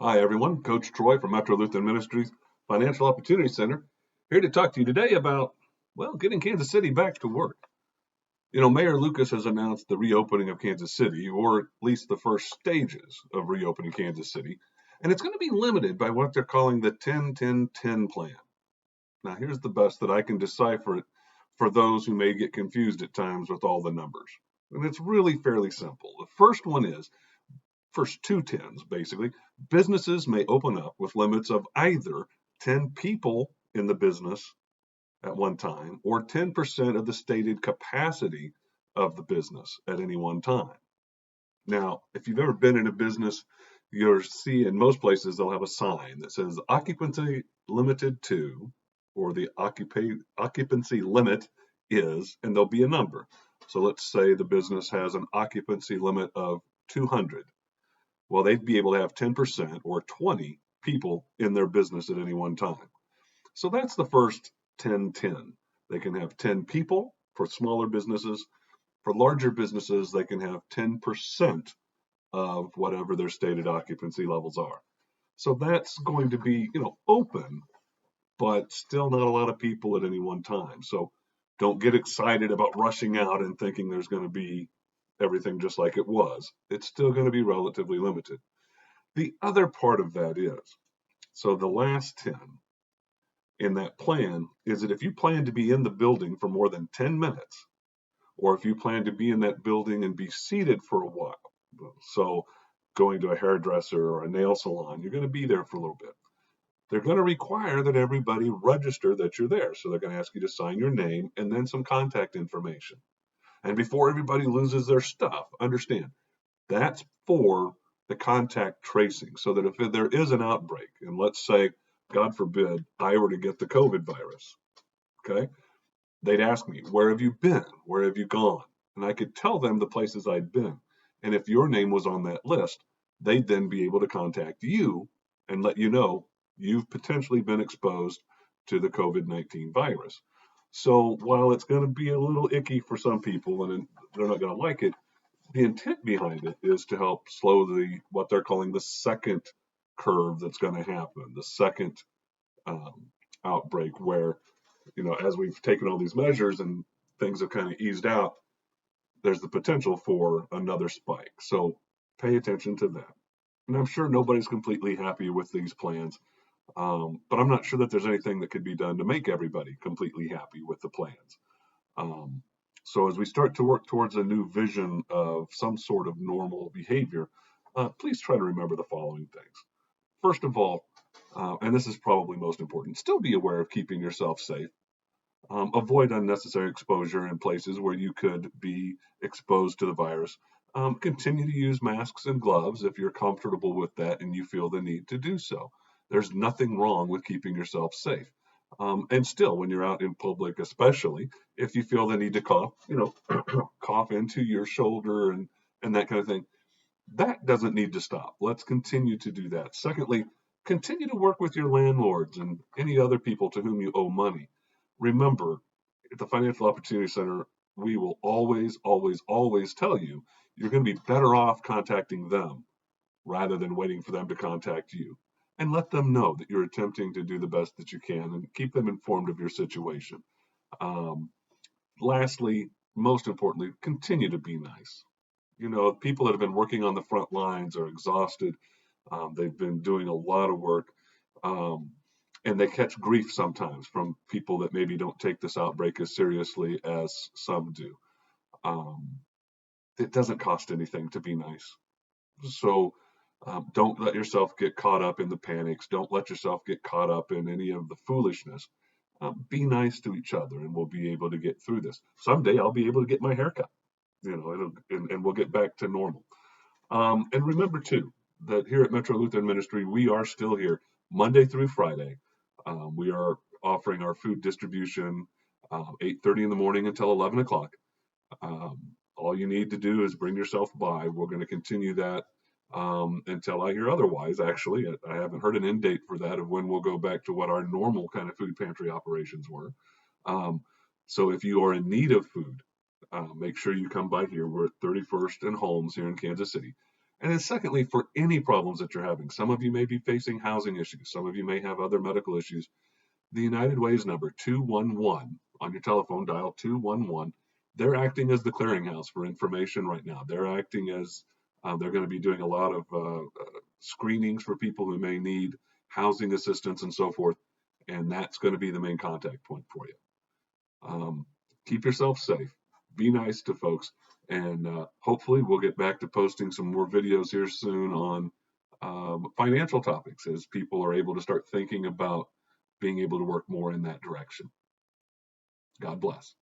Hi, everyone. Coach Troy from Metro Lutheran Ministries Financial Opportunity Center here to talk to you today about, well, getting Kansas City back to work. Mayor Lucas has announced the reopening of Kansas City, or at least the first stages of reopening Kansas City, and it's going to be limited by what they're calling the 10-10-10 plan. Now, here's the best that I can decipher it for those who may get confused at times with all the numbers. And it's really fairly simple. The first one is first two tens, basically, businesses may open up with limits of either 10 people in the business at one time or 10% of the stated capacity of the business at any one time. Now, if you've ever been in a business, you'll see in most places they'll have a sign that says occupancy limited to, or the occupancy limit is, and there'll be a number. So let's say the business has an occupancy limit of 200. Well, they'd be able to have 10% or 20 people in their business at any one time. So that's the first 10-10. They can have 10 people for smaller businesses. For larger businesses, they can have 10% of whatever their stated occupancy levels are. So that's going to be, open, but still not a lot of people at any one time. So don't get excited about rushing out and thinking there's going to be everything just like it was. It's still going to be relatively limited. The other part of that is, so the last 10 in that plan is that if you plan to be in the building for more than 10 minutes, or if you plan to be in that building and be seated for a while, so going to a hairdresser or a nail salon, you're going to be there for a little bit. They're going to require that everybody register that you're there. So they're going to ask you to sign your name and then some contact information. And before everybody loses their stuff, understand that's for the contact tracing, so that if there is an outbreak, and let's say, God forbid, I were to get the COVID virus, okay, they'd ask me, where have you been? Where have you gone? And I could tell them the places I'd been. And if your name was on that list, they'd then be able to contact you and let you know you've potentially been exposed to the COVID-19 virus. So while it's going to be a little icky for some people and they're not going to like it, the intent behind it is to help slow what they're calling the second curve that's going to happen, the second um, outbreak, where as we've taken all these measures and things have kind of eased out, there's the potential for another spike. So pay attention to that. And I'm sure nobody's completely happy with these plans, but I'm not sure that there's anything that could be done to make everybody completely happy with the plans. Um, so as we start to work towards a new vision of some sort of normal behavior, please try to remember the following things. First of all, and this is probably most important, still be aware of keeping yourself safe. Avoid unnecessary exposure in places where you could be exposed to the virus. Continue to use masks and gloves if you're comfortable with that and you feel the need to do so. There's nothing wrong with keeping yourself safe. And still, when you're out in public, especially if you feel the need to cough, cough into your shoulder and that kind of thing, that doesn't need to stop. Let's continue to do that. Secondly, continue to work with your landlords and any other people to whom you owe money. Remember, at the Financial Opportunity Center, we will always, always, always tell you you're going to be better off contacting them rather than waiting for them to contact you. And let them know that you're attempting to do the best that you can and keep them informed of your situation. Um, Lastly, most importantly, continue to be nice. People that have been working on the front lines are exhausted. They've been doing a lot of work, um, and they catch grief sometimes from people that maybe don't take this outbreak as seriously as some do. Um, it doesn't cost anything to be nice. So don't let yourself get caught up in the panics. Don't let yourself get caught up in any of the foolishness. Be nice to each other, and we'll be able to get through this. Someday I'll be able to get my hair cut, and we'll get back to normal. And remember, too, that here at Metro Lutheran Ministry, we are still here Monday through Friday. We are offering our food distribution 8:30 in the morning until 11 o'clock. All you need to do is bring yourself by. We're going to continue that until I hear otherwise. Actually, I haven't heard an end date for that of when we'll go back to what our normal kind of food pantry operations were. Um, so if you are in need of food, make sure you come by here. We're at 31st and Holmes here in Kansas City. And then secondly, for any problems that you're having, some of you may be facing housing issues, some of you may have other medical issues. The United Way's number 211 on your telephone, dial 211. They're acting as the clearinghouse for information right now. They're acting as they're going to be doing a lot of screenings for people who may need housing assistance and so forth. And that's going to be the main contact point for you. Keep yourself safe. Be nice to folks. And hopefully we'll get back to posting some more videos here soon on financial topics as people are able to start thinking about being able to work more in that direction. God bless.